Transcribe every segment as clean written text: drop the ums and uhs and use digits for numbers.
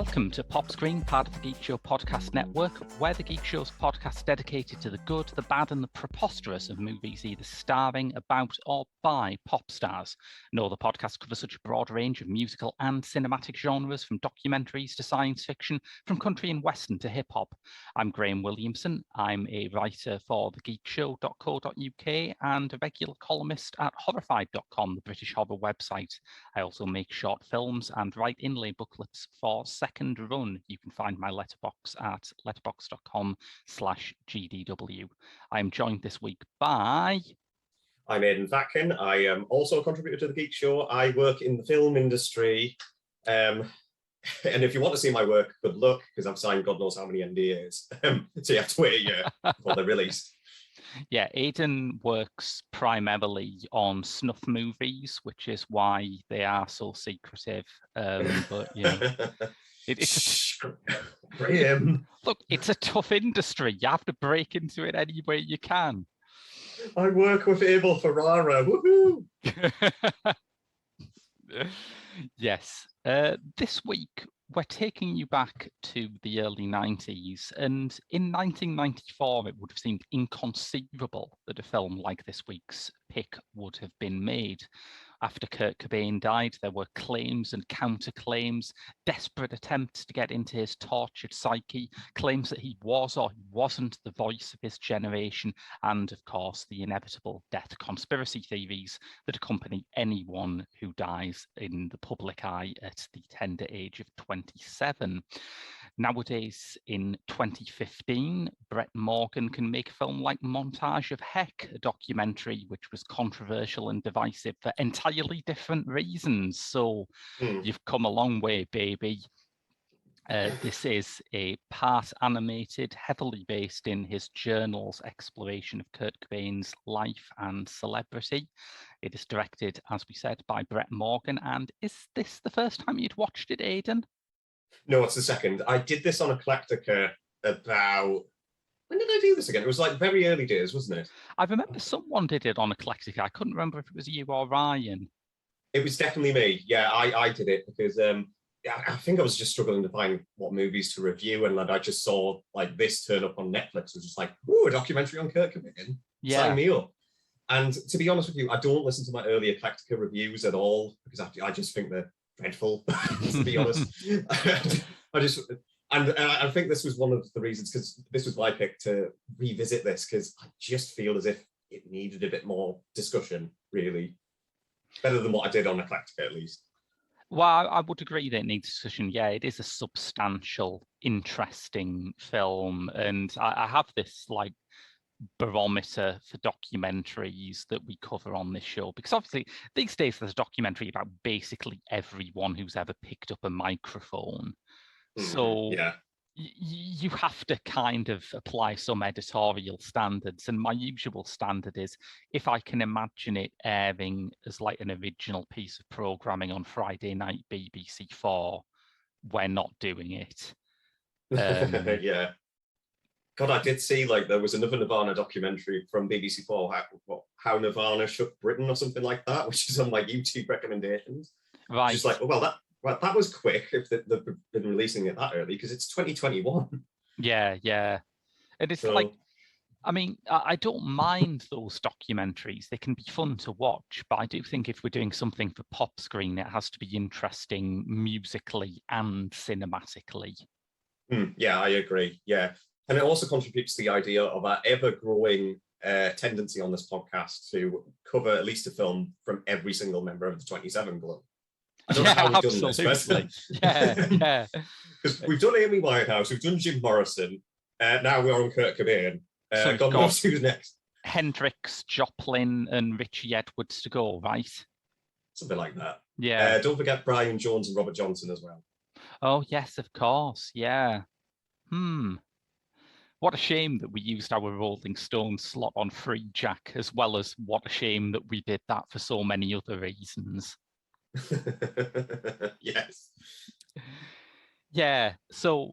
Welcome to Pop Screen, part of the Geek Show podcast network. We're the Geek Show's podcast dedicated to the good, the bad, and the preposterous of movies either starring, about, or by pop stars. No other podcast covers such a broad range of musical and cinematic genres, from documentaries to science fiction, from country and western to hip-hop. I'm Graham Williamson. I'm a writer for thegeekshow.co.uk and a regular columnist at horrified.com, the British horror website. I also make short films and write inlay booklets for Second Run. You can find my letterbox at letterbox.com/GDW. I'm joined this week by... I'm Aidan. I am also a contributor to The Geek Show. I work in the film industry. And if you want to see my work, good luck, because I've signed God knows how many NDAs. So you have to wait a year before they're released. Yeah, Aidan works primarily on snuff movies, which is why they are so secretive. But yeah, Graham. Look, it's a tough industry. You have to break into it any way you can. I work with Abel Ferrara. Woohoo! Yes. This week, we're taking you back to the early 90s, and in 1994, it would have seemed inconceivable that a film like this week's pick would have been made. After Kurt Cobain died, there were claims and counterclaims, desperate attempts to get into his tortured psyche, claims that he was or he wasn't the voice of his generation, and of course, the inevitable death conspiracy theories that accompany anyone who dies in the public eye at the tender age of 27. Nowadays, in 2015, Brett Morgan can make a film like Montage of Heck, a documentary which was controversial and divisive for entirely different reasons. So you've come a long way, baby. This is a part animated, heavily based in his journal's exploration of Kurt Cobain's life and celebrity. It is directed, as we said, by Brett Morgan. And is this the first time you'd watched it, Aidan? No, it's the second. I did this on Eclectica about... When did I do this again? It was like very early days, wasn't it? I remember someone did it on Eclectica. I couldn't remember if it was you or Ryan. It was definitely me. Yeah, I did it because I think I was just struggling to find what movies to review, and I just saw like this turn up on Netflix. It was just like, ooh, a documentary on Kurt Cobain. Yeah. Sign me up. And to be honest with you, I don't listen to my early Eclectica reviews at all because I just think they're dreadful, to be honest. I think this was one of the reasons, because this was my pick to revisit this, because I just feel as if it needed a bit more discussion, really. Better than what I did on Eclectica, at least. Well, I would agree that it needs discussion. Yeah, it is a substantial, interesting film. And I have this like barometer for documentaries that we cover on this show, because obviously these days there's a documentary about basically everyone who's ever picked up a microphone. So yeah. You have to kind of apply some editorial standards. And my usual standard is, if I can imagine it airing as like an original piece of programming on Friday night BBC4, we're not doing it. Yeah. God, I did see like there was another Nirvana documentary from BBC4, how Nirvana shook Britain or something like that, which is on my YouTube recommendations. Right. Just like, well, that was quick if they've been releasing it that early, because it's 2021. Yeah. And it's like, I mean, I don't mind those documentaries. They can be fun to watch, but I do think if we're doing something for Pop Screen, it has to be interesting musically and cinematically. Yeah, I agree. Yeah. And it also contributes to the idea of our ever-growing tendency on this podcast to cover at least a film from every single member of the 27 Club. I don't know how we've done this, but... yeah. Because we've done Amy Winehouse, we've done Jim Morrison, now we're on Kurt Cobain. God knows who's next. Hendrix, Joplin, and Richie Edwards to go, right? Something like that. Yeah. Don't forget Brian Jones and Robert Johnson as well. Oh, yes, of course. Yeah. What a shame that we used our Rolling Stones slot on Free Jack, as well as what a shame that we did that for so many other reasons. Yes. Yeah. So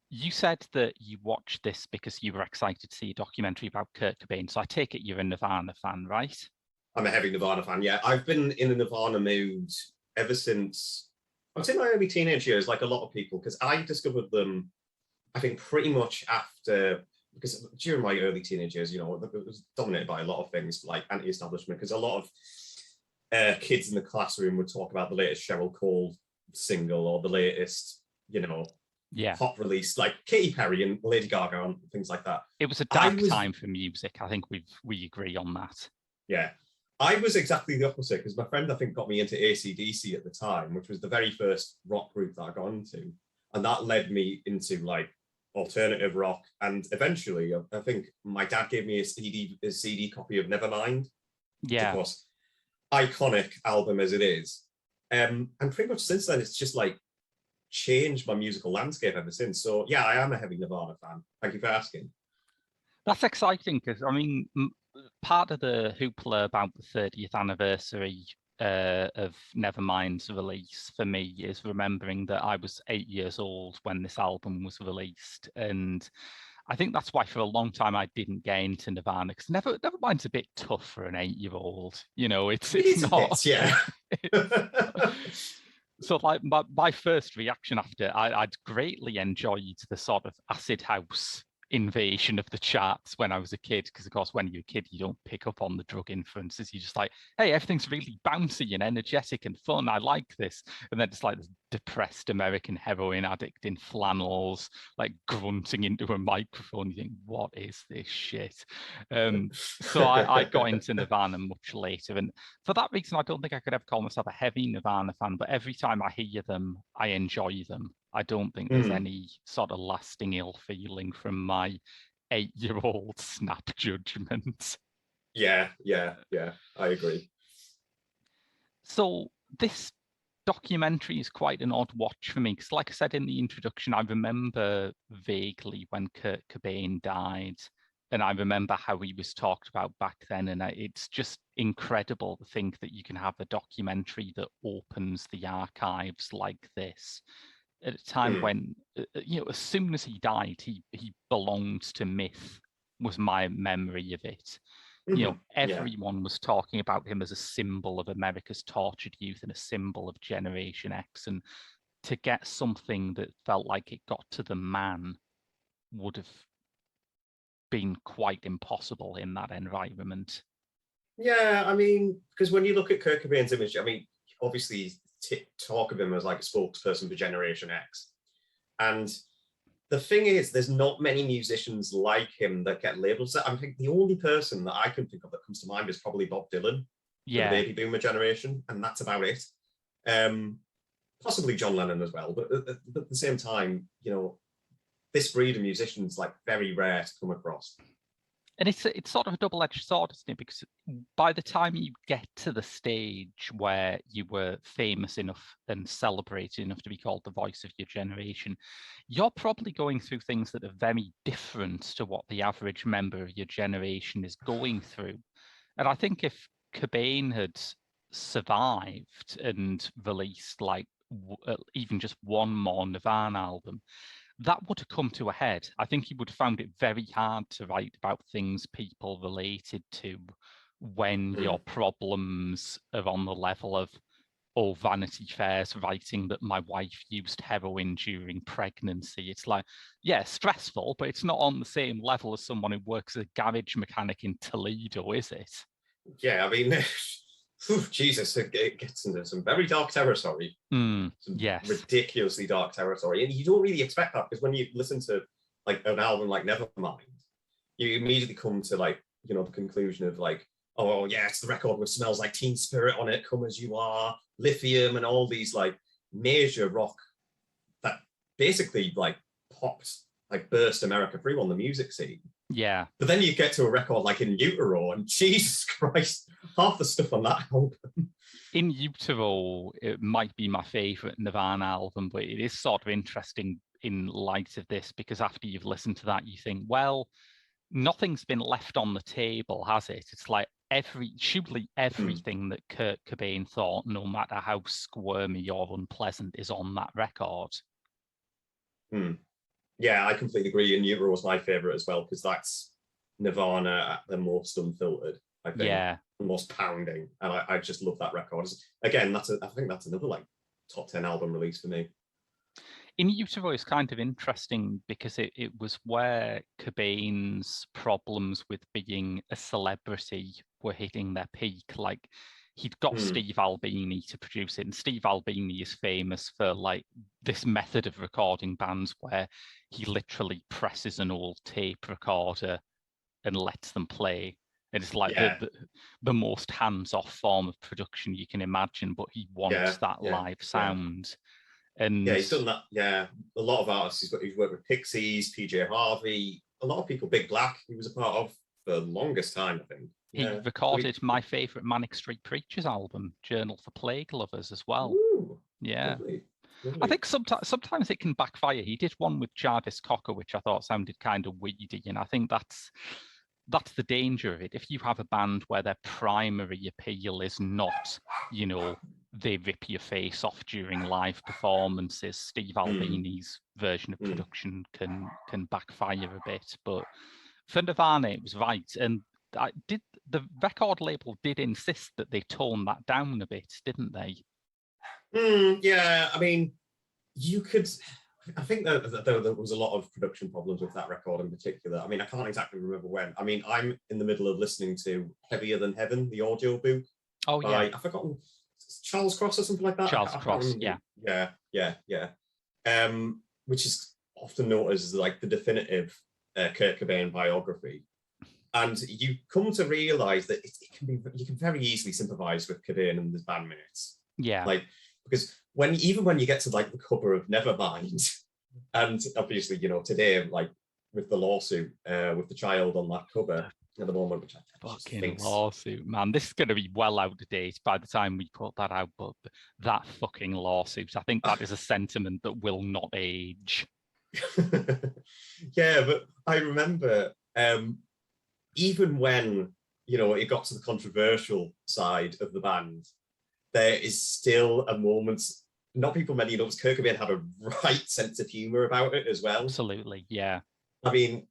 you said that you watched this because you were excited to see a documentary about Kurt Cobain. So I take it you're a Nirvana fan, right? I'm a heavy Nirvana fan, yeah. I've been in a Nirvana mood ever since I'd say my early teenage years, like a lot of people, because I discovered them, I think, pretty much after, because during my early teenage years, it was dominated by a lot of things like anti-establishment, because a lot of kids in the classroom would talk about the latest Cheryl Cole single or the latest, pop release, like Katy Perry and Lady Gaga and things like that. It was a dark time for music. I think we agree on that. Yeah. I was exactly the opposite, because my friend, I think, got me into AC/DC at the time, which was the very first rock group that I got into. And that led me into like alternative rock. And eventually, I think my dad gave me a CD copy of Nevermind. Yeah. Of course, iconic album as it is. And pretty much since then, it's just like changed my musical landscape ever since. So yeah, I am a heavy Nirvana fan. Thank you for asking. That's exciting, because I mean, part of the hoopla about the 30th anniversary of Nevermind's release for me is remembering that I was 8 years old when this album was released, and I think that's why for a long time I didn't get into Nirvana, because Nevermind's a bit tough for an 8-year-old. It's not. Yeah. So like my first reaction after I'd greatly enjoyed the sort of acid house invasion of the charts when I was a kid, because of course when you're a kid you don't pick up on the drug influences. You're just like, hey, everything's really bouncy and energetic and fun, I like this. And then it's like this depressed American heroin addict in flannels like grunting into a microphone. You think, what is this shit? So I got into Nirvana much later, and for that reason I don't think I could ever call myself a heavy Nirvana fan, but every time I hear them I enjoy them. I don't think there's any sort of lasting ill feeling from my 8-year-old snap judgment. Yeah, I agree. So this documentary is quite an odd watch for me, because like I said in the introduction, I remember vaguely when Kurt Cobain died, and I remember how he was talked about back then, and it's just incredible to think that you can have a documentary that opens the archives like this at a time when, as soon as he died, he belonged to myth, was my memory of it. Everyone was talking about him as a symbol of America's tortured youth and a symbol of Generation X. And to get something that felt like it got to the man would have been quite impossible in that environment. Yeah, I mean, because when you look at Kurt Cobain's image, I mean, obviously talk of him as like a spokesperson for Generation X. And the thing is, there's not many musicians like him that get labeled. So I think the only person that I can think of that comes to mind is probably Bob Dylan, the baby boomer generation, and that's about it. Possibly John Lennon as well, but at the same time, this breed of musicians like very rare to come across. And it's sort of a double-edged sword, isn't it? Because by the time you get to the stage where you were famous enough and celebrated enough to be called the voice of your generation, you're probably going through things that are very different to what the average member of your generation is going through. And I think if Cobain had survived and released like even just one more Nirvana album, that would have come to a head. I think he would have found it very hard to write about things people related to when your problems are on the level of, Vanity Fair's writing that my wife used heroin during pregnancy. It's like, yeah, stressful, but it's not on the same level as someone who works as a garage mechanic in Toledo, is it? Yeah, I mean, Jesus, it gets into some very dark territory. Yes. Ridiculously dark territory. And you don't really expect that, because when you listen to like an album like Nevermind, you immediately come to like, the conclusion of like, oh yeah, it's the record with Smells Like Teen Spirit on it, Come As You Are, Lithium, and all these like major rock that basically like popped, like burst America through on the music scene. Yeah. But then you get to a record like In Utero, and Jesus Christ, half the stuff on that album. In Utero, it might be my favorite Nirvana album, but it is sort of interesting in light of this, because after you've listened to that, you think, well, nothing's been left on the table, has it? It's like surely everything that Kurt Cobain thought, no matter how squirmy or unpleasant, is on that record. Yeah, I completely agree. And Utero was my favorite as well, because that's Nirvana at the most unfiltered, I think. Yeah. The most pounding. And I just love that record. Again, I think that's another like top 10 album release for me. In Utero is kind of interesting because it was where Cobain's problems with being a celebrity were hitting their peak. Like, he'd got Steve Albini to produce it, and Steve Albini is famous for like this method of recording bands where he literally presses an old tape recorder and lets them play. And it's like the most hands-off form of production you can imagine, but he wants that live sound. And he's done that. Yeah, a lot of artists. He's worked with Pixies, PJ Harvey, a lot of people. Big Black, he was a part of for the longest time, I think. He recorded my favorite Manic Street Preachers album, Journal for Plague Lovers, as well. Ooh, yeah. Lovely. I think sometimes it can backfire. He did one with Jarvis Cocker, which I thought sounded kind of weedy, and I think that's the danger of it. If you have a band where their primary appeal is not, they rip your face off during live performances, Steve Albini's version of production can backfire a bit. But for Nirvana, it was right. And the record label did insist that they tone that down a bit, didn't they? Yeah, I mean, I think that there was a lot of production problems with that record in particular. I mean, I can't exactly remember when. I mean, I'm in the middle of listening to Heavier Than Heaven, the audiobook. Oh, yeah. I've forgotten, Charles Cross or something like that. Charles Cross, yeah. Which is often noted as like the definitive Kurt Cobain biography. And you come to realize that you can very easily sympathize with Cobain and his bandmates. Yeah. Like, because even when you get to like the cover of Nevermind, and obviously, today, like with the lawsuit, with the child on that cover at the moment, which I fucking lawsuit, man. This is going to be well out of date by the time we put that out, but that fucking lawsuit, I think that is a sentiment that will not age. Yeah, but I remember even when, it got to the controversial side of the band, there is still a moment, not people many know, Kurt Cobain had a right sense of humor about it as well. Absolutely, yeah. I mean,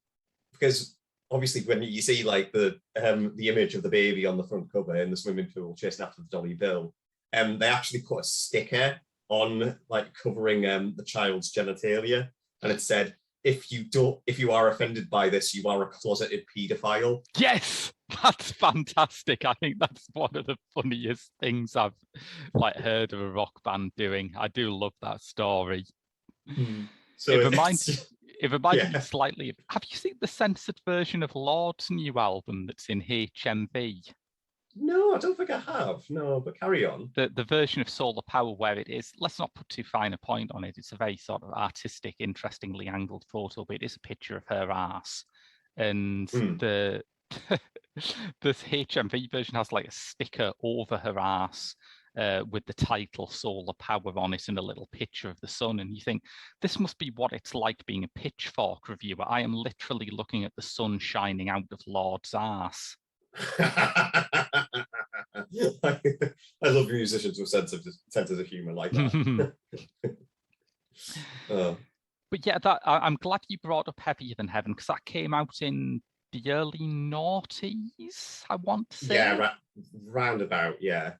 because obviously when you see like the image of the baby on the front cover in the swimming pool chasing after the Dolly Bill, they actually put a sticker on like covering the child's genitalia, and it said, if you are offended by this, you are a closeted paedophile. Yes, that's fantastic. I think that's one of the funniest things I've heard of a rock band doing. I do love that story. So it reminds me slightly of, have you seen the censored version of Lord's new album that's in HMV? No, I don't think I have. No, but carry on. The version of Solar Power where it is, let's not put too fine a point on it. It's a very sort of artistic, interestingly angled photo, but it is a picture of her ass. And the HMV version has like a sticker over her ass with the title Solar Power on it and a little picture of the sun. And you think, this must be what it's like being a Pitchfork reviewer. I am literally looking at the sun shining out of Lord's ass. I love musicians with senses of humor like that. But yeah, I'm glad you brought up Heavier Than Heaven, because that came out in the early noughties, I want to say. Yeah, roundabout, yeah.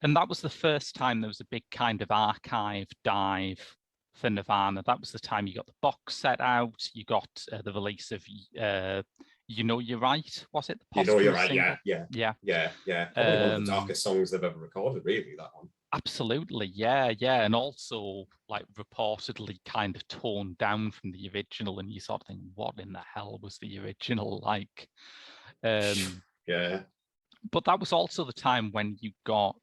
And that was the first time there was a big kind of archive dive for Nirvana. That was the time you got the box set out, you got the release of You Know You're Right, was it? You Know You're Right, single? yeah. Probably one of the darkest songs they've ever recorded, really, that one. Absolutely, yeah. And also, like, reportedly kind of toned down from the original, and you sort of think, what in the hell was the original like? Yeah. But that was also the time when you got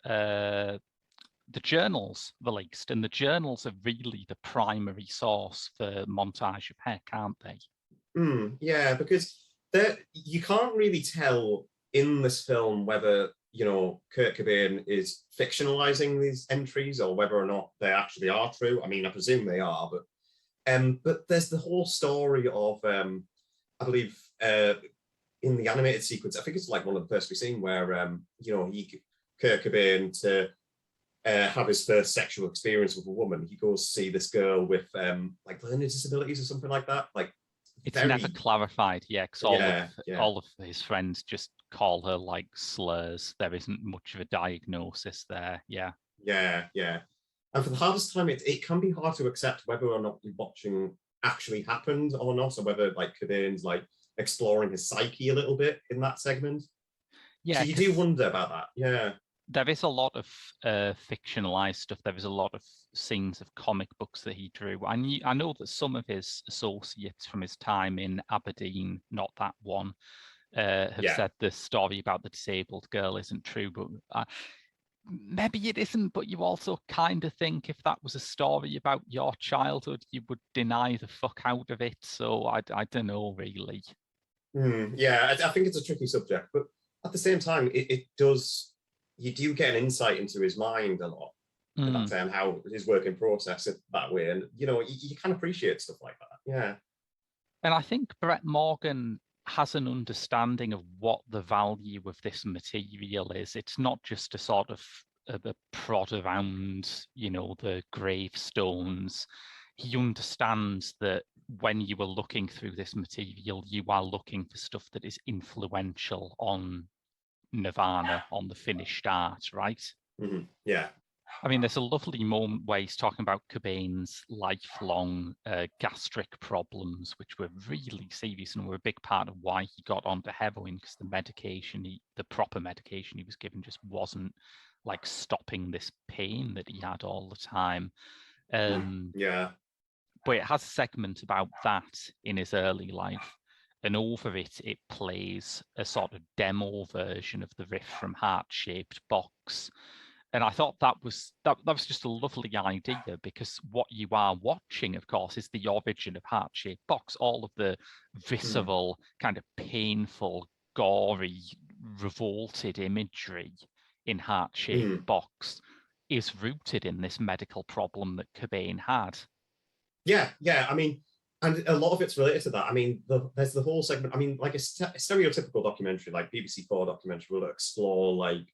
the journals released, and the journals are really the primary source for Montage of Heck, aren't they? Yeah, because you can't really tell in this film whether, Kurt Cobain is fictionalizing these entries or whether or not they actually are true. I mean, I presume they are, but there's the whole story of, I believe, in the animated sequence, I think it's like one of the first we've seen where, Kurt Cobain, to have his first sexual experience with a woman, he goes to see this girl with like learning disabilities or something like that. Like, it's never clarified, because all of his friends just call her like slurs. There isn't much of a diagnosis there. Yeah. Yeah, yeah. And for the hardest time, it can be hard to accept whether or not you're watching actually happened or not, or whether like Cobain's like exploring his psyche a little bit in that segment. So Yeah, you do because wonder about that. Yeah. there is a lot of fictionalized stuff. There is a lot of scenes of comic books that he drew. I know that some of his associates from his time in Aberdeen, not that one, have Yeah. said the story about the disabled girl isn't true, but maybe it isn't. But you also kind of think if that was a story about your childhood, you would deny the fuck out of it. So I don't know really. Yeah, I think it's a tricky subject, but at the same time, it does, you do get an insight into his mind a lot at that Mm. time, how his working process it that way. And, you can appreciate stuff like that. Yeah. And I think Brett Morgan has an understanding of what the value of this material is. It's not just a sort of a prod around, the gravestones. He understands that when you are looking through this material, you are looking for stuff that is influential on Nirvana, on the finished art, right? Yeah. I mean, there's a lovely moment where he's talking about Cobain's lifelong gastric problems, which were really serious and were a big part of why he got onto heroin, because the proper medication he was given just wasn't like stopping this pain that he had all the time. Yeah. But it has a segment about that in his early life. And over it plays a sort of demo version of the riff from Heart-Shaped Box. And I thought that was just a lovely idea, because what you are watching, of course, is the origin of Heart-Shaped Box. All of the visceral, kind of painful, gory, revolted imagery in Heart-Shaped Box is rooted in this medical problem that Cobain had. Yeah. Yeah. I mean, and a lot of it's related to that. I mean, there's the whole segment. I mean, like a stereotypical documentary, like BBC Four documentary, will explore like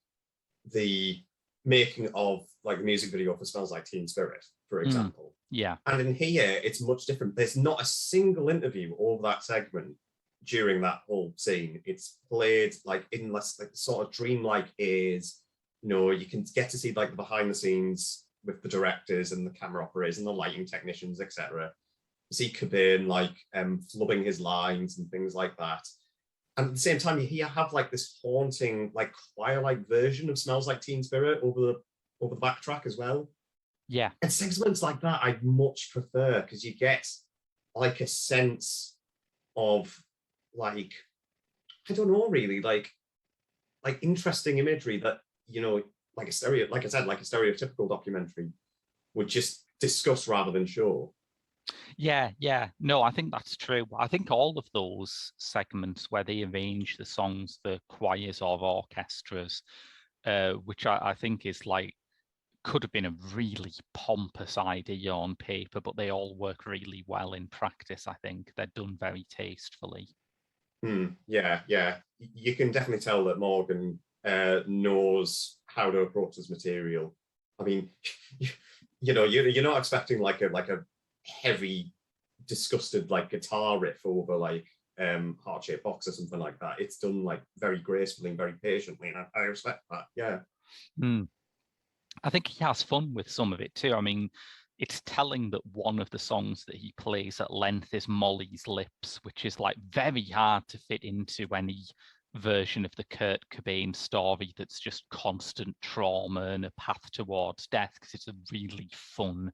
the making of like the music video for Smells Like Teen Spirit, for example. Yeah. And in here, it's much different. There's not a single interview over that segment during that whole scene. It's played like in less like sort of dreamlike is, you can get to see like the behind the scenes with the directors and the camera operators and the lighting technicians, etc. See Cobain like flubbing his lines and things like that. And at the same time, you have like this haunting, like choir-like version of "Smells Like Teen Spirit" over the backtrack as well. Yeah. And segments like that, I'd much prefer, because you get like a sense of like, I don't know, really like interesting imagery that like like I said, like a stereotypical documentary would just discuss rather than show. Yeah. No, I think that's true. I think all of those segments where they arrange the songs for choirs or orchestras, which I think is like, could have been a really pompous idea on paper, but they all work really well in practice. I think they're done very tastefully. Yeah. You can definitely tell that Morgan knows how to approach this material. I mean, you're not expecting like a heavy, disgusted like guitar riff over like Heart-Shaped Box or something like that. It's done like very gracefully and very patiently, and I respect that. Yeah. I think he has fun with some of it too. I mean, it's telling that one of the songs that he plays at length is Molly's Lips, which is like very hard to fit into any version of the Kurt Cobain story that's just constant trauma and a path towards death, because it's a really fun,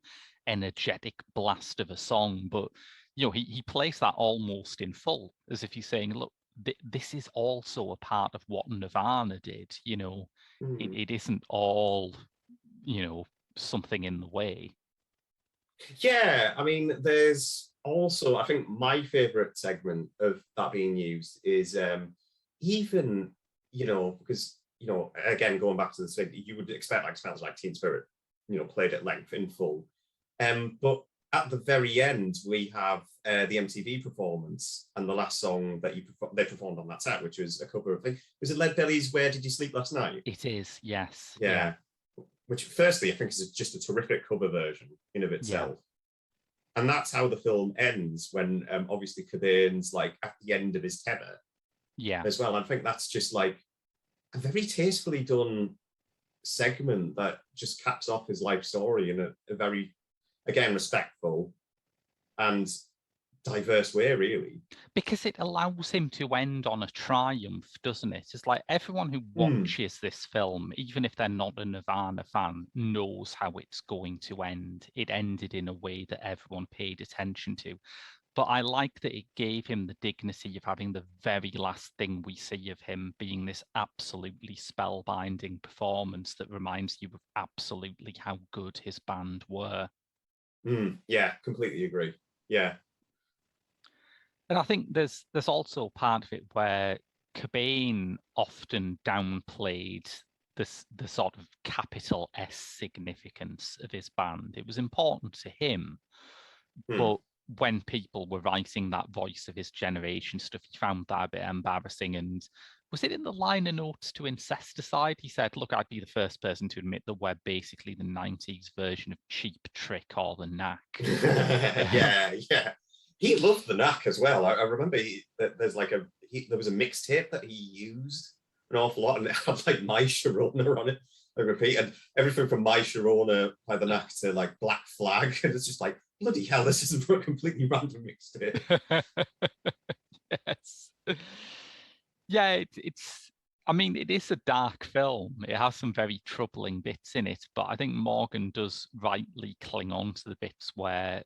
energetic blast of a song. But he plays that almost in full, as if he's saying, look, this is also a part of what Nirvana did. It isn't all something in the way. Yeah, I mean, there's also, I think my favorite segment of that being used is even, because, again, going back to the thing, you would expect like Smells Like Teen Spirit, played at length in full. But at the very end, we have the MTV performance and the last song that they performed on that set, which was a cover of, was it Lead Belly's Where Did You Sleep Last Night? It is, yes. Yeah. Which firstly, I think is just a terrific cover version in of itself. Yeah. And that's how the film ends, when obviously Cobain's like at the end of his tether. Yeah. As well. I think that's just like a very tastefully done segment that just caps off his life story in a very, again, respectful and diverse way, really. Because it allows him to end on a triumph, doesn't it? It's like everyone who watches this film, even if they're not a Nirvana fan, knows how it's going to end. It ended in a way that everyone paid attention to. But I like that it gave him the dignity of having the very last thing we see of him being this absolutely spellbinding performance that reminds you of absolutely how good his band were. Yeah, completely agree. Yeah. And I think there's also part of it where Cobain often downplayed the sort of capital S significance of his band. It was important to him, but when people were writing that voice of his generation stuff, he found that a bit embarrassing. And was it in the liner notes to Incesticide? He said, look, I'd be the first person to admit that we're basically the 90s version of Cheap Trick or The Knack. Yeah. He loved The Knack as well. I remember that there's like there was a mixtape that he used an awful lot, and it had like My Sharona on it. I repeat, and everything from My Sharona by The Knack to like Black Flag. And it's just like, bloody hell, this is a completely random mixtape. Yes. Yeah, it's I mean, it is a dark film. It has some very troubling bits in it, but I think Morgan does rightly cling on to the bits where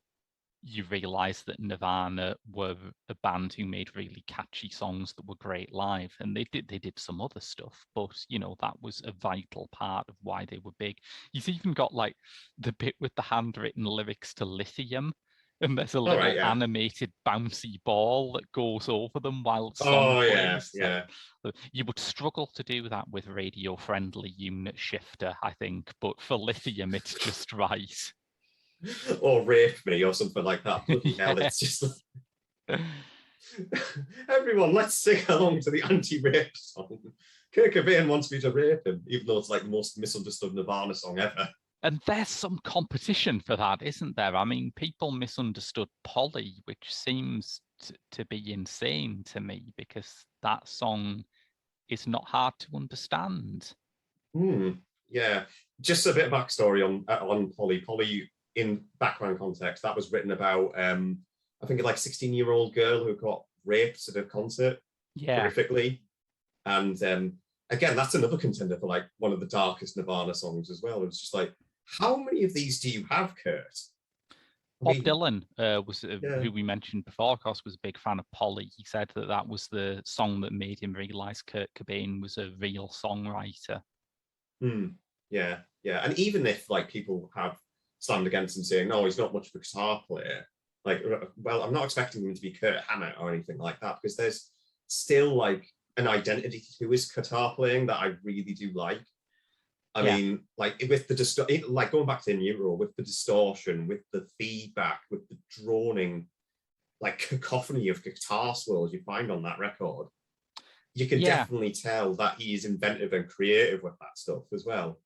you realize that Nirvana were a band who made really catchy songs that were great live, and they did some other stuff, but that was a vital part of why they were big. He's even got like the bit with the handwritten lyrics to Lithium, and there's a little animated bouncy ball that goes over them while the song plays. Yeah. You would struggle to do that with radio-friendly unit shifter, I think, but for Lithium, it's just right. Or Rape Me or something like that. Bloody hell, it's just everyone, let's sing along to the anti-rape song. Kurt Cobain wants me to rape him, even though it's like the most misunderstood Nirvana song ever. And there's some competition for that, isn't there? I mean, people misunderstood Polly, which seems to be insane to me, because that song is not hard to understand. Yeah, just a bit of backstory on Polly. Polly, in background context, that was written about I think like 16-year-old girl who got raped at a concert horrifically. And again, that's another contender for like one of the darkest Nirvana songs as well. It was just like, how many of these do you have, Kurt? Bob Dylan was who we mentioned before, of course, was a big fan of Polly. He said that was the song that made him realize Kurt Cobain was a real songwriter. Yeah. And even if like people have slammed against him saying, no, he's not much of a guitar player, like, well, I'm not expecting him to be Kurt Hammett or anything like that, because there's still like an identity to his guitar playing that I really do like. I mean, like with the like going back to In Utero, with the distortion, with the feedback, with the droning, like cacophony of guitar swirls you find on that record, you can definitely tell that he is inventive and creative with that stuff as well.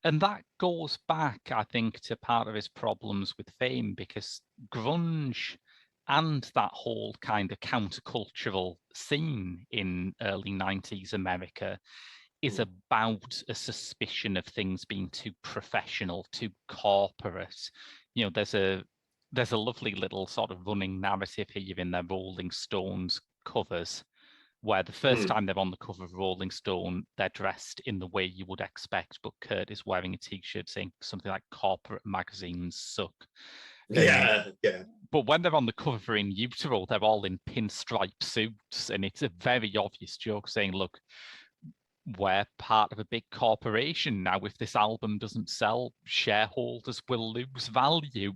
And that goes back, I think, to part of his problems with fame, because grunge and that whole kind of countercultural scene in early 90s America is about a suspicion of things being too professional, too corporate. There's a lovely little sort of running narrative here in their Rolling Stones covers, where the first time they're on the cover of Rolling Stone, they're dressed in the way you would expect, but Kurt is wearing a t-shirt saying something like "corporate magazines suck." Yeah. But when they're on the cover for In Utero, they're all in pinstripe suits, and it's a very obvious joke saying, look, we're part of a big corporation now. If this album doesn't sell, shareholders will lose value.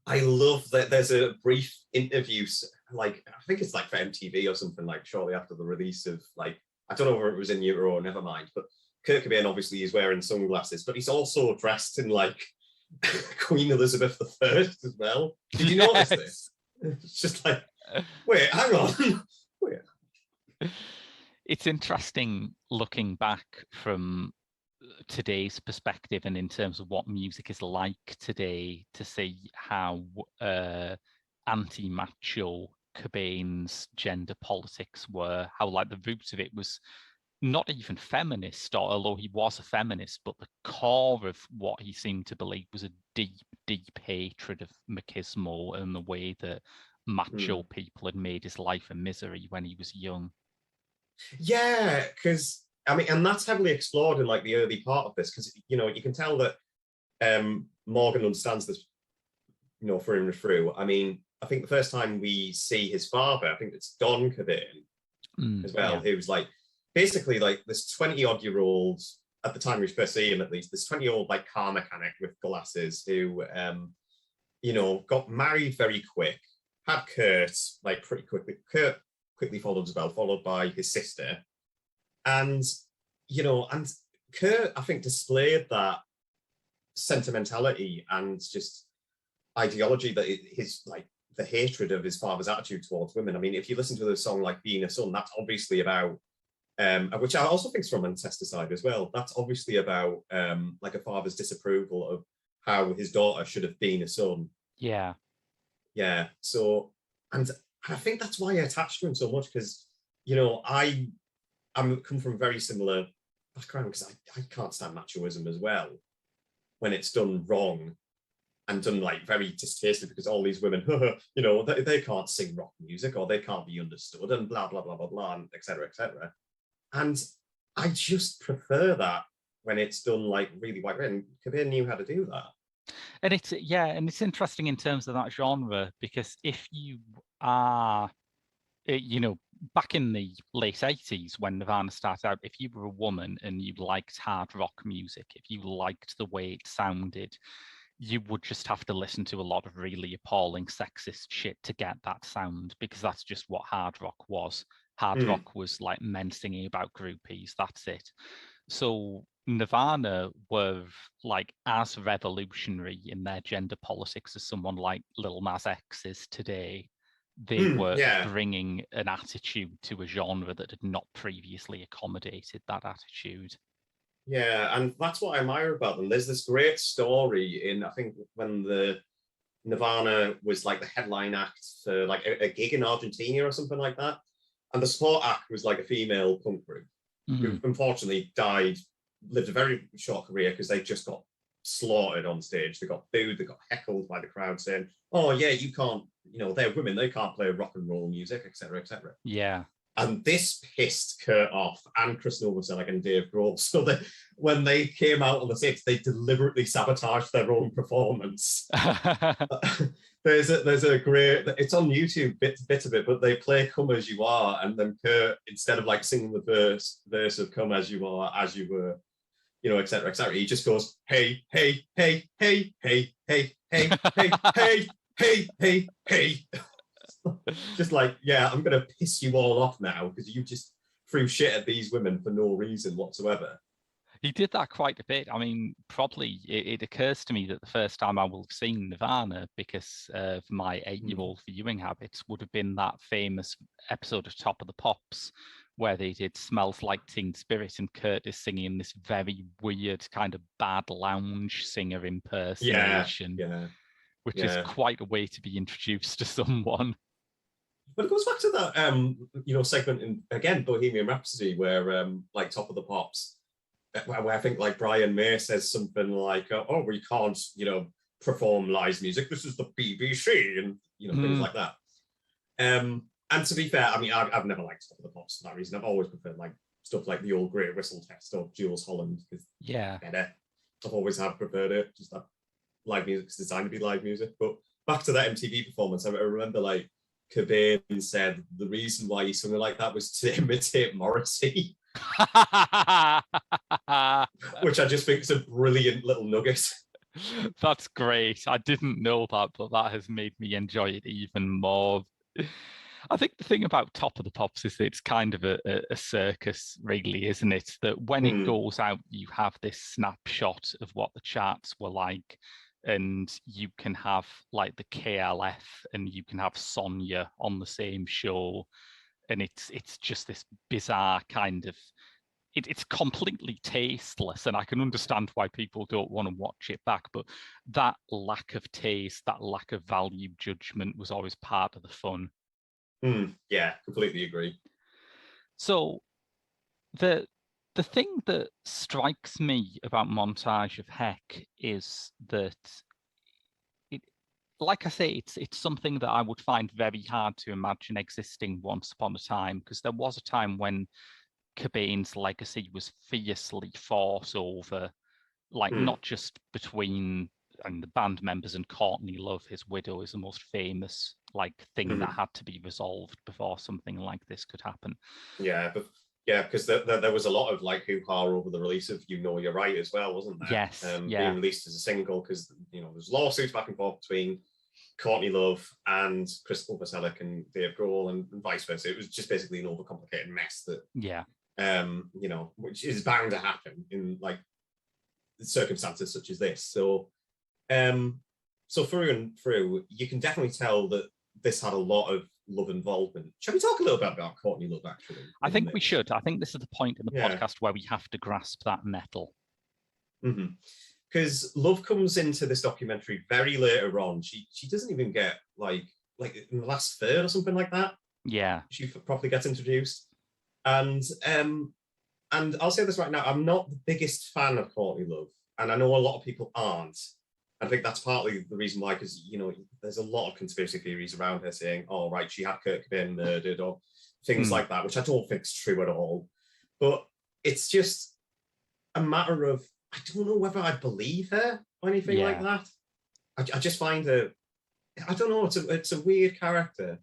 I love that there's a brief interview, like I think it's like for MTV or something, like shortly after the release of, like, I don't know whether it was In Utero or never mind, but Kurt Cobain obviously is wearing sunglasses, but he's also dressed in like Queen Elizabeth I as well. Did you notice this? It's just like, wait, hang on. It's interesting looking back from today's perspective and in terms of what music is like today, to see how anti-macho Cobain's gender politics were, how like the roots of it was not even feminist, or although he was a feminist, but the core of what he seemed to believe was a deep, deep hatred of machismo and the way that macho people had made his life a misery when he was young. Yeah, because I mean, and that's heavily explored in like the early part of this, because you can tell that Morgan understands this, through and through. I mean, I think the first time we see his father, I think it's Don Cobain as well, who's like basically like this 20-odd-year-old, at the time we first see him at least, this 20-year-old like car mechanic with glasses who got married very quick, had Kurt like pretty quickly. Kurt quickly followed as well, followed by his sister. And and Kurt, I think, displayed that sentimentality and just ideology that his like the hatred of his father's attitude towards women. I mean, if you listen to the song like Being a Son, that's obviously about which I also think is from Incesticide as well. That's obviously about like a father's disapproval of how his daughter should have been a son. Yeah. Yeah. So, and I think that's why I attached to him so much, because I'm come from a very similar background, because I can't stand machoism as well when it's done wrong and done like very distastefully, because all these women, they can't sing rock music, or they can't be understood, and blah blah blah blah blah, and etc. etc. And I just prefer that when it's done like really white. And Kabir knew how to do that. And it's interesting in terms of that genre, because if you are, back in the late 80s when Nirvana started out, if you were a woman and you liked hard rock music, if you liked the way it sounded, you would just have to listen to a lot of really appalling sexist shit to get that sound, because that's just what hard rock was. Hard rock was like men singing about groupies, that's it. So Nirvana were like as revolutionary in their gender politics as someone like Lil Nas X is today. They were bringing an attitude to a genre that had not previously accommodated that attitude. Yeah, and that's what I admire about them. There's this great story in, I think, when the Nirvana was like the headline act for like a gig in Argentina or something like that. And the support act was like a female punk group who unfortunately lived a very short career because they just got slaughtered on stage. They got booed, they got heckled by the crowd saying, oh yeah, you can't, they're women, they can't play rock and roll music, etc., etc. Yeah. And this pissed Kurt off and Chris Novoselic and Dave Grohl. So that when they came out on the stage, they deliberately sabotaged their own performance. There's a great, it's on YouTube, bit of it, but they play Come As You Are, and then Kurt, instead of like singing the verse of Come As You Are, As You Were, etc., etc., he just goes, hey, hey, hey, hey, hey, hey, hey, hey, hey, hey, hey, hey. Just like, yeah, I'm going to piss you all off now because you just threw shit at these women for no reason whatsoever. He did that quite a bit. I mean, probably it occurs to me that the first time I will have seen Nirvana, because of my 8-year-old viewing habits, would have been that famous episode of Top of the Pops where they did Smells Like Teen Spirit and Kurt is singing this very weird kind of bad lounge singer impersonation, which is quite a way to be introduced to someone. But it goes back to that, segment in, again, Bohemian Rhapsody, where like Top of the Pops, where I think like Brian May says something like, oh, we can't, perform live music. This is the BBC, and, things like that. And to be fair, I mean, I've never liked Top of the Pops for that reason. I've always preferred like stuff like the old Great Whistle Test or Jules Holland, because better. I've always have preferred it. Just that live music is designed to be live music. But back to that MTV performance, I remember like Cobain said the reason why he sung it like that was to imitate Morrissey. Which I just think is a brilliant little nugget. That's great. I didn't know that, but that has made me enjoy it even more. I think the thing about Top of the Pops is that it's kind of a circus, really, isn't it? That when it goes out, you have this snapshot of what the charts were like, and you can have like the KLF and you can have Sonia on the same show, and it's just this bizarre kind of, it's completely tasteless, and I can understand why people don't want to watch it back, but that lack of taste, that lack of value judgment was always part of the fun. Yeah, completely agree. So The thing that strikes me about Montage of Heck is that it, like I say, it's something that I would find very hard to imagine existing once upon a time, because there was a time when Cobain's legacy was fiercely fought over, like not just between the band members and Courtney Love, his widow, is the most famous like thing that had to be resolved before something like this could happen. Yeah, but because there was a lot of like hoo-ha over the release of "You Know You're Right" as well, wasn't there? Yes, being released as a single, because there's lawsuits back and forth between Courtney Love and Crystal Novoselic and Dave Grohl and vice versa. It was just basically an overcomplicated mess that which is bound to happen in like circumstances such as this. So through and through, you can definitely tell that this had a lot of Love involvement. Shall we talk a little bit about Courtney Love, actually? I think we should. I think this is the point in the podcast where we have to grasp that nettle. Because Love comes into this documentary very later on. She doesn't even get like in the last third or something like that. Yeah. She properly gets introduced. And I'll say this right now, I'm not the biggest fan of Courtney Love. And I know a lot of people aren't. I think that's partly the reason why, because, there's a lot of conspiracy theories around her saying, oh, right, she had Kurt Cobain murdered or things like that, which I don't think is true at all. But it's just a matter of, I don't know whether I believe her or anything like that. I just find her, I don't know, it's a weird character.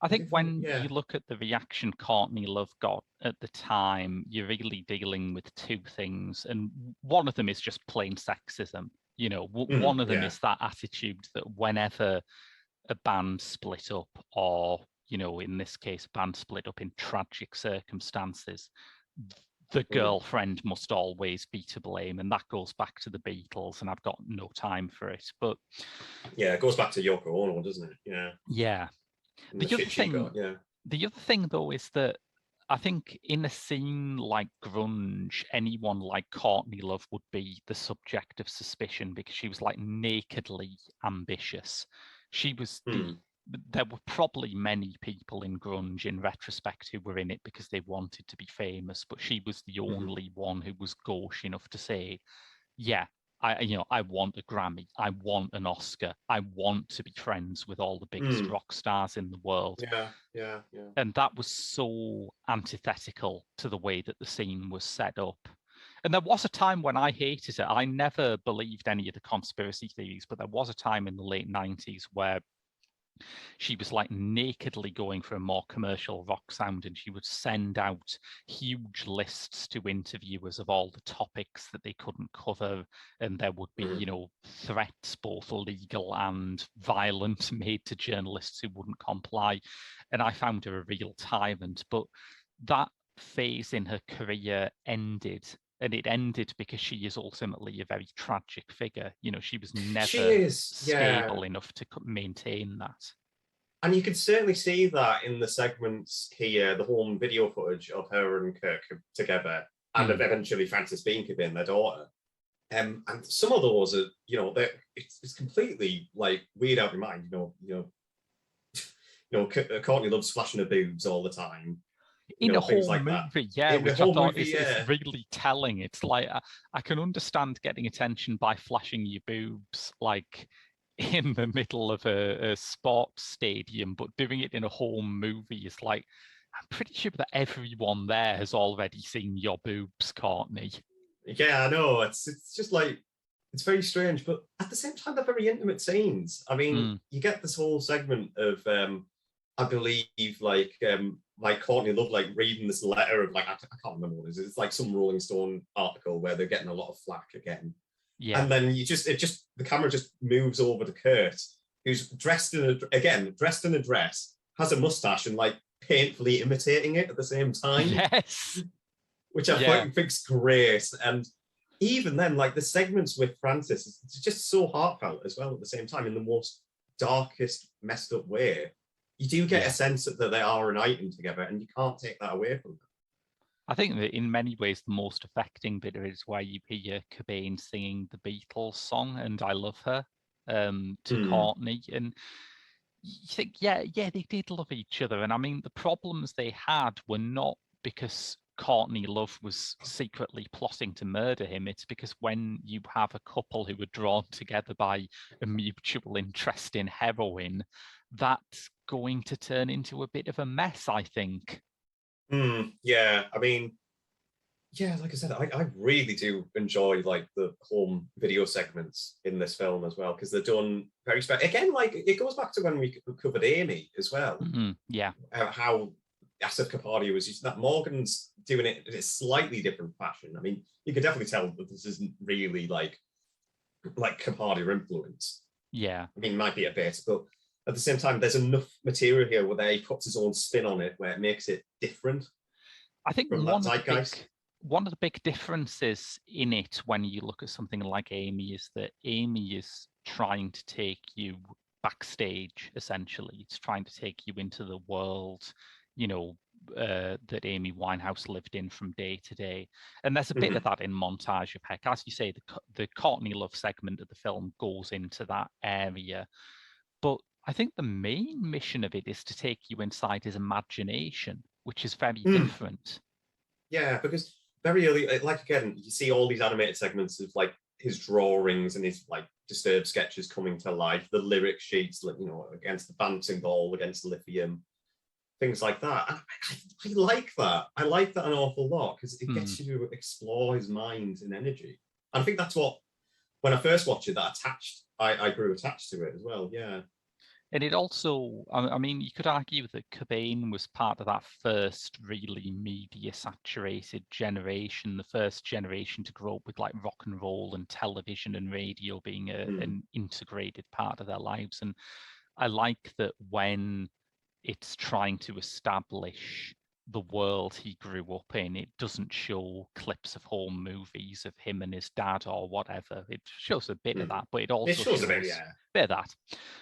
I think when you look at the reaction Courtney Love got at the time, you're really dealing with two things. And one of them is just plain sexism. One of them is that attitude that whenever a band split up, or, in this case, a band split up in tragic circumstances, the girlfriend must always be to blame. And that goes back to the Beatles, and I've got no time for it. But yeah, it goes back to Yoko Ono, doesn't it? Yeah. The other thing, though, is that I think in a scene like grunge, anyone like Courtney Love would be the subject of suspicion, because she was like nakedly ambitious. She was there were probably many people in grunge in retrospect who were in it because they wanted to be famous, but she was the only one who was gauche enough to say, yeah, I want a Grammy. I want an Oscar. I want to be friends with all the biggest rock stars in the world. Yeah. And that was so antithetical to the way that the scene was set up. And there was a time when I hated it. I never believed any of the conspiracy theories, but there was a time in the late 90s where she was like nakedly going for a more commercial rock sound, and she would send out huge lists to interviewers of all the topics that they couldn't cover, and there would be threats, both legal and violent, made to journalists who wouldn't comply. And I found her a real tyrant. But that phase in her career ended, and it ended because she is ultimately a very tragic figure. She was never stable enough to maintain that. And you can certainly see that in the segments here, the home video footage of her and Kirk together, and of eventually Frances being Cobain, their daughter. And some of those are, it's completely like weird out of your mind. Courtney Love's flashing her boobs all the time. In a whole like movie, which I thought is really telling. It's like I can understand getting attention by flashing your boobs, like in the middle of a sports stadium, but doing it in a home movie is like, I'm pretty sure that everyone there has already seen your boobs, Courtney. Yeah, I know. It's just like, it's very strange, but at the same time, they're very intimate scenes. I mean, you get this whole segment of, I believe, like Courtney Love, like reading this letter of like, I can't remember what it is. It's like some Rolling Stone article where they're getting a lot of flack again. Yeah. And then the camera just moves over to Kurt, who's dressed in a dress, has a mustache, and like painfully imitating it at the same time. Yes. Which I think's great. And even then, like the segments with Frances, it's just so heartfelt as well at the same time, in the most darkest, messed up way. You do get a sense that they are an item together, and you can't take that away from them. I think that in many ways, the most affecting bit is where you hear Cobain singing the Beatles song, and I Love Her, to Courtney. And you think, they did love each other. And I mean, the problems they had were not because Courtney Love was secretly plotting to murder him. It's because when you have a couple who are drawn together by a mutual interest in heroin, that's going to turn into a bit of a mess, I think. Yeah, I mean, yeah, like I said, I really do enjoy like the home video segments in this film as well, because they're done very special. Again, like it goes back to when we covered Amy as well. Yeah. How Asif Kapadia was using that. Morgan's doing it in a slightly different fashion. I mean, you can definitely tell that this isn't really like Kapadia influence. Yeah. I mean, it might be a bit, but at the same time, there's enough material here where he puts his own spin on it, where it makes it different. I think one of the big differences in it when you look at something like Amy is that Amy is trying to take you backstage, essentially. It's trying to take you into the world, that Amy Winehouse lived in from day to day. And there's a bit of that in Montage of Heck. As you say, the Courtney Love segment of the film goes into that area. But I think the main mission of it is to take you inside his imagination, which is very different. Yeah, because very early, like again, you see all these animated segments of like his drawings and his like Disturbed sketches coming to life, the lyric sheets, like, against the bouncing ball, against lithium, things like that. I like that. I like that an awful lot because it gets you to explore his mind and energy. And I think that's what, when I first watched it, I grew attached to it as well. Yeah. And it also, I mean, you could argue that Cobain was part of that first really media-saturated generation, the first generation to grow up with like rock and roll and television and radio being an integrated part of their lives. And I like that when it's trying to establish the world he grew up in, it doesn't show clips of home movies of him and his dad or whatever. It shows a bit of that, but it also shows a bit of that.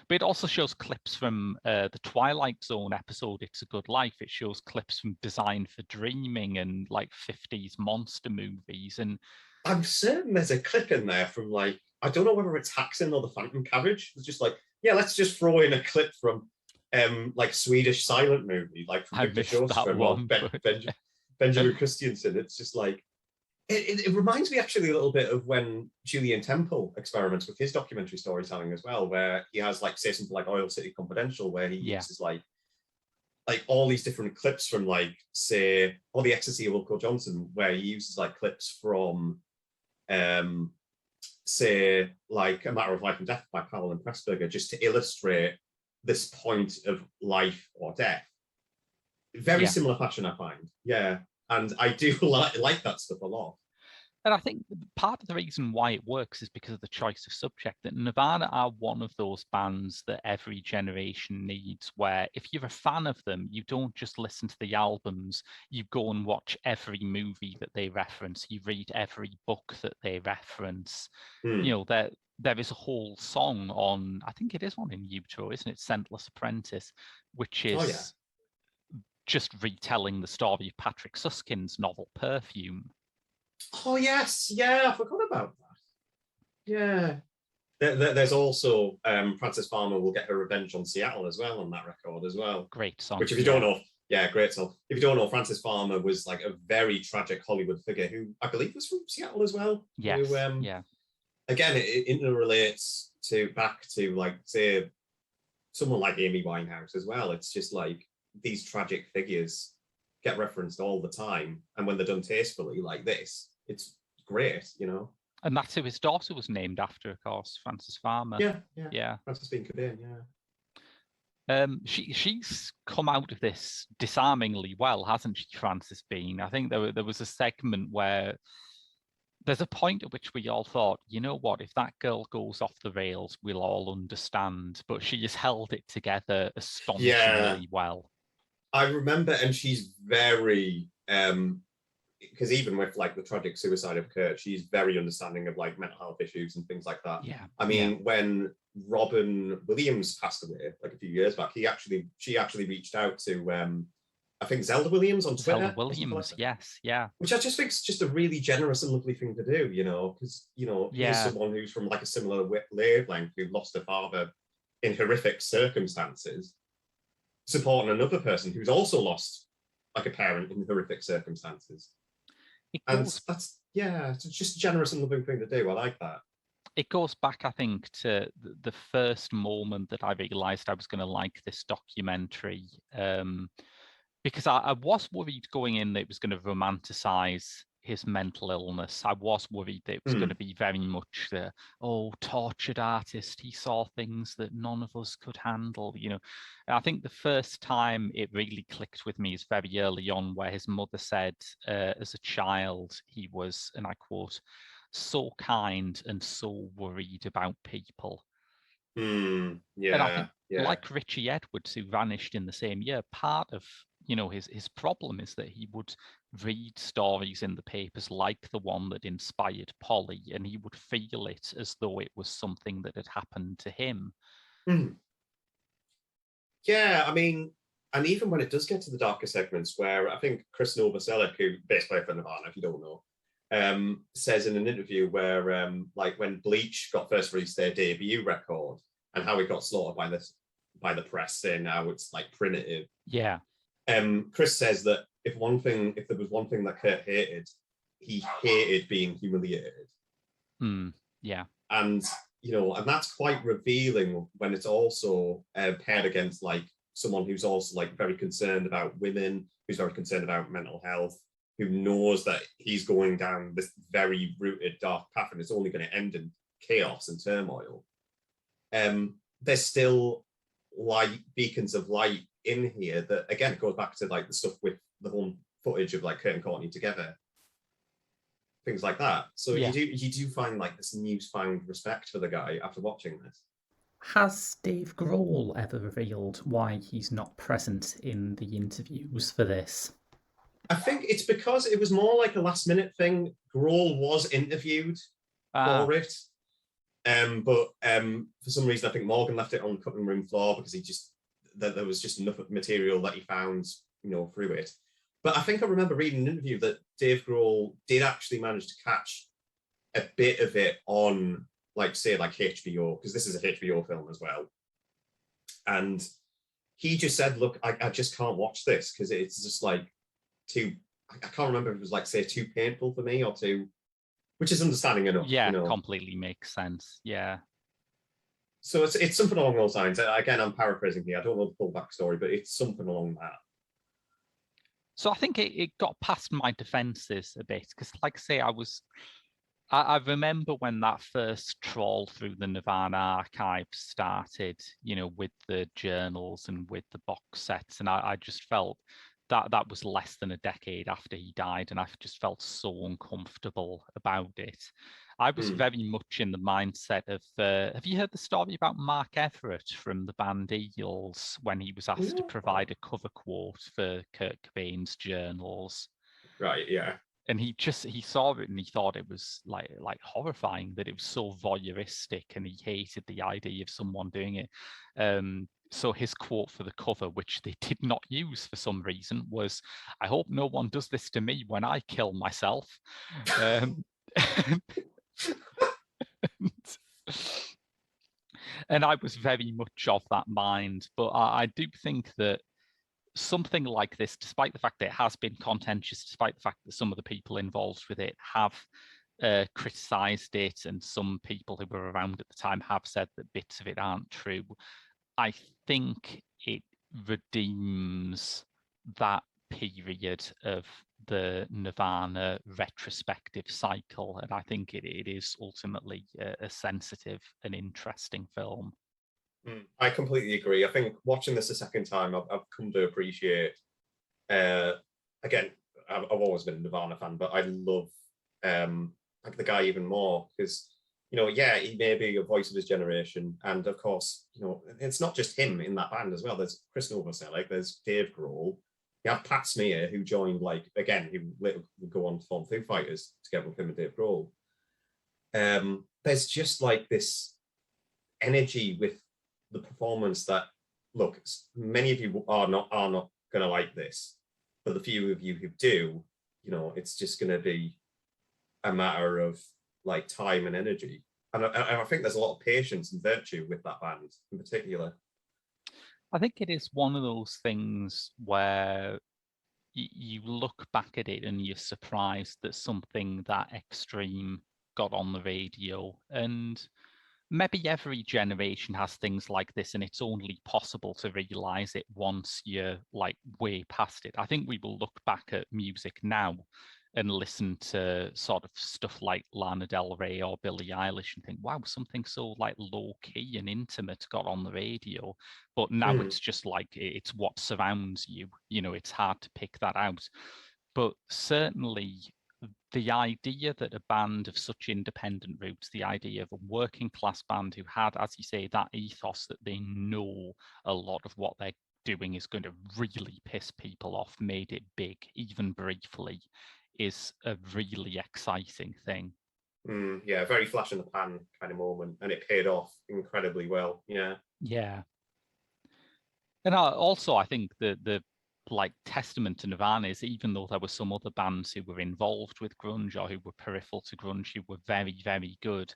But it also shows clips from the Twilight Zone episode, It's a Good Life. It shows clips from Design for Dreaming and like 50s monster movies. And I'm certain there's a clip in there from like, I don't know whether it's Haxon or the Phantom Carriage. It's just like, yeah, let's just throw in a clip from like Swedish silent movie, like from Victor Sjöström or Benjamin Christiansen. It's just like, it reminds me actually a little bit of when Julian Temple experiments with his documentary storytelling as well, where he has like, say something like Oil City Confidential, where he uses like all these different clips from like, say, or The Ecstasy of Wilco Johnson, where he uses like clips from say like A Matter of Life and Death by Powell and Pressburger, just to illustrate this point of life or death. Very similar fashion, I find. Yeah. And I do like that stuff a lot. And I think part of the reason why it works is because of the choice of subject. That Nirvana are one of those bands that every generation needs, where if you're a fan of them, you don't just listen to the albums, you go and watch every movie that they reference, you read every book that they reference. There is a whole song on, I think it is one in Utero, isn't it? Scentless Apprentice, which is just retelling the story of Patrick Susskind's novel Perfume. Oh, yes. Yeah, I forgot about that. Yeah. There's also Frances Farmer Will Get Her Revenge on Seattle as well on that record as well. Great song. Which, if you don't know, great song. If you don't know, Frances Farmer was like a very tragic Hollywood figure who I believe was from Seattle as well. Yes. Who, again, it interrelates back to like, say, someone like Amy Winehouse as well. It's just like these tragic figures get referenced all the time, and when they're done tastefully like this, it's great, And that's who his daughter was named after, of course, Frances Farmer. Yeah. Frances Bean Cobain, she's come out of this disarmingly well, hasn't she, Frances Bean? I think there was a segment where there's a point at which we all thought, you know what, if that girl goes off the rails, we'll all understand. But she has held it together astonishingly well. I remember, and she's very, because even with like the tragic suicide of Kurt, she's very understanding of like mental health issues and things like that. Yeah. I mean, when Robin Williams passed away like a few years back, she actually reached out to I think Zelda Williams on Twitter. Zelda Williams, yes, yeah. Which I just think is just a really generous and lovely thing to do, because he's someone who's from like a similar wavelength, who lost a father in horrific circumstances, supporting another person who's also lost like a parent in horrific circumstances. It And goes that's, yeah, it's just a generous and loving thing to do. I like that. it goes back, I think, to the first moment that I realized I was going to like this documentary, because I was worried going in that it was going to romanticize his mental illness. I was worried that it was going to be very much the, oh, tortured artist. He saw things that none of us could handle, you know. And I think the first time it really clicked with me is very early on, where his mother said, as a child, he was, and I quote, so kind and so worried about people. And I Yeah, think, yeah. like Richie Edwards, who vanished in the same year, part of his problem is that he would read stories in the papers like the one that inspired Polly, and he would feel it as though it was something that had happened to him. Yeah, I mean, and even when it does get to the darker segments, where I think Chris Novoselic, who bass player for Nirvana, if you don't know, says in an interview where, like, when Bleach got first released their debut record, and how it got slaughtered by the press, saying now it's like primitive. Yeah. Chris says that if there was one thing that Kurt hated, he hated being humiliated. Yeah. And and that's quite revealing when it's also paired against like someone who's also like very concerned about women, who's very concerned about mental health, who knows that he's going down this very rooted dark path and it's only going to end in chaos and turmoil. There's still light, beacons of light in here that, again, it goes back to like the stuff with the whole footage of like Kurt and Courtney together, things like that. So Yeah. you do find like this newfound respect for the guy after watching this. Has Dave Grohl ever revealed why he's not present in the interviews for this? I think it's because it was more like a last minute thing. Grohl was interviewed for it. But for some reason, I think Morgan left it on the cutting room floor because there was just enough material that he found, through it. But I think I remember reading an interview that Dave Grohl did actually manage to catch a bit of it on, like, say, like HBO, because this is a HBO film as well. And he just said, look, I just can't watch this because it's just like I can't remember if it was like, say, too painful for me or too, which is understanding enough. Yeah, completely makes sense. Yeah. So it's something along those lines. Again, I'm paraphrasing here. I don't know the full backstory, but it's something along that. So I think it got past my defenses a bit because, like I say, I remember when that first trawl through the Nirvana archives started, with the journals and with the box sets, and I just felt that was less than a decade after he died, and I just felt so uncomfortable about it. I was very much in the mindset of, have you heard the story about Mark Everett from the band Eagles when he was asked to provide a cover quote for Kurt Cobain's journals? Right, yeah. And he saw it and he thought it was like horrifying, that it was so voyeuristic, and he hated the idea of someone doing it. So his quote for the cover, which they did not use for some reason, was, "I hope no one does this to me when I kill myself." And I was very much of that mind, but I do think that something like this, despite the fact that it has been contentious, despite the fact that some of the people involved with it have criticized it, and some people who were around at the time have said that bits of it aren't true, I think it redeems that period of the Nirvana retrospective cycle, and I think it is ultimately a sensitive and interesting film. I completely agree. I think watching this a second time, I've come to appreciate. Again, I've always been a Nirvana fan, but I love like the guy even more because he may be a voice of his generation, and of course, it's not just him in that band as well. There's Chris Novoselic, there's Dave Grohl, you have Pat Smear, who joined, like, again, who would go on to form Foo Fighters together with him and Dave Grohl. There's just like this energy with the performance that, look, many of you are not going to like this, but the few of you who do, it's just going to be a matter of like time and energy. And I think there's a lot of patience and virtue with that band in particular. I think it is one of those things where, you look back at it and you're surprised that something that extreme got on the radio. And maybe every generation has things like this, and it's only possible to realize it once you're like way past it. I think we will look back at music now and listen to sort of stuff like Lana Del Rey or Billie Eilish and think, wow, something so like low key and intimate got on the radio. But now it's just like it's what surrounds you. You know, it's hard to pick that out. But certainly the idea that a band of such independent roots, the idea of a working class band who had, as you say, that ethos that they know a lot of what they're doing is going to really piss people off, made it big, even briefly, is a really exciting thing. Yeah, very flash in the pan kind of moment, and it paid off incredibly well. Yeah. And also, I think the like testament to Nirvana is, even though there were some other bands who were involved with grunge or who were peripheral to grunge who were very, very good,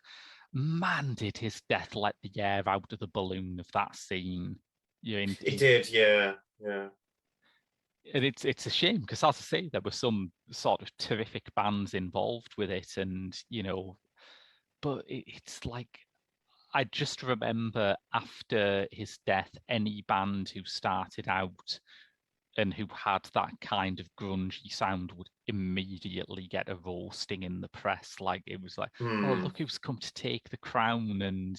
man, did his death let the air out of the balloon of that scene. It did, yeah. And it's a shame because, as I say, there were some sort of terrific bands involved with it, and but it's like, I just remember after his death, any band who started out and who had that kind of grungy sound would immediately get a roasting in the press. Like, it was like, oh, look who's come to take the crown. And,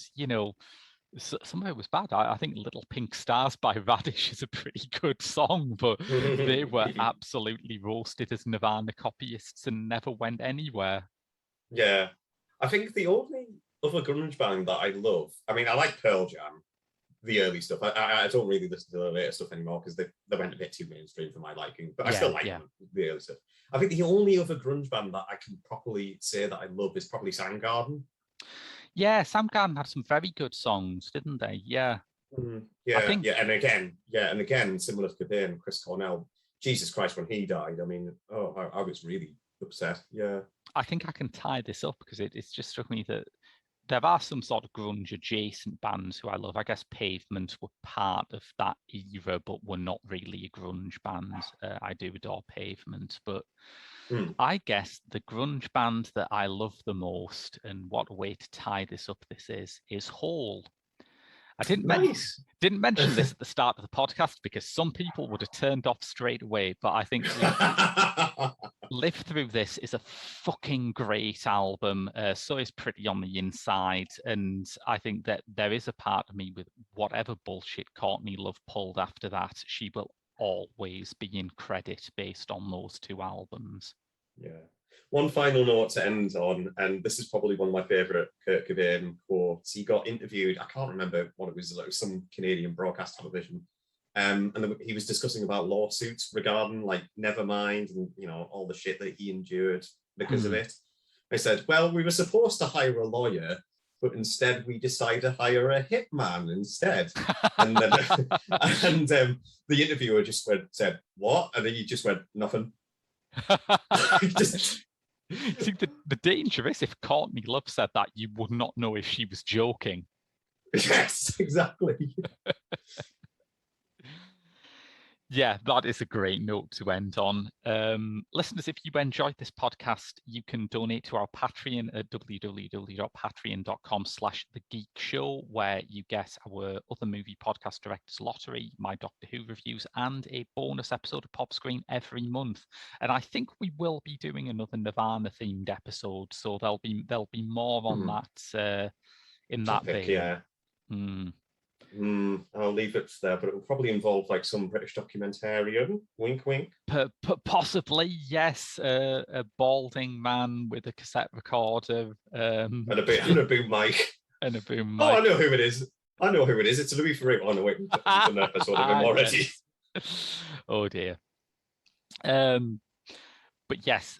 some of it was bad. I think Little Pink Stars by Radish is a pretty good song, but they were absolutely roasted as Nirvana copyists and never went anywhere. Yeah. I think the only other grunge band that I love, I mean, I like Pearl Jam, the early stuff. I don't really listen to the later stuff anymore because they went a bit too mainstream for my liking, but I still like the early stuff. I think the only other grunge band that I can properly say that I love is probably Soundgarden. Yeah, Soundgarden had some very good songs, didn't they? Yeah. And again, similar to Cobain, Chris Cornell, Jesus Christ, when he died, I mean, I was really upset. Yeah. I think I can tie this up because it's just struck me that there are some sort of grunge adjacent bands who I love. I guess Pavement were part of that era, but were not really a grunge band. I do adore Pavement, but I guess the grunge band that I love the most, and what a way to tie this up this is Hole. I didn't mention this at the start of the podcast because some people would have turned off straight away, but I think Live Through This is a fucking great album. So is Pretty on the Inside. And I think that there is a part of me with whatever bullshit Courtney Love pulled after that, she will always be in credit based on those two albums. Yeah. One final note to end on, and this is probably one of my favourite Kurt Cobain quotes. He got interviewed, I can't remember what it was some Canadian broadcast television, and he was discussing about lawsuits regarding like Nevermind and all the shit that he endured because of it. I said, well, we were supposed to hire a lawyer, but instead we decided to hire a hitman instead. And then the interviewer just said, what? And then he just went, nothing. See, the danger is if Courtney Love said that, you would not know if she was joking. Yes, exactly. Yeah, that is a great note to end on. Listeners, if you enjoyed this podcast, you can donate to our Patreon at www.patreon.com/thegeekshow, where you get our other movie podcast directors lottery, my Doctor Who reviews, and a bonus episode of Pop Screen every month. And I think we will be doing another Nirvana themed episode, so there'll be more on that in that vein. Yeah. I'll leave it there, but it will probably involve like some British documentarian. Wink, wink. Possibly, yes. A balding man with a cassette recorder and a boom mic. And a boom mic. Oh, I know who it is. It's Louis Ferrigno. Oh no, wait, we've done an episode of him already. Oh dear. But yes,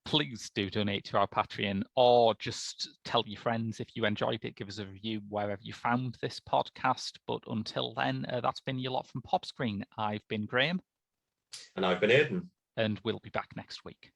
please do donate to our Patreon, or just tell your friends if you enjoyed it. Give us a review wherever you found this podcast. But until then, that's been your lot from Pop Screen. I've been Graham. And I've been Aidan. And we'll be back next week.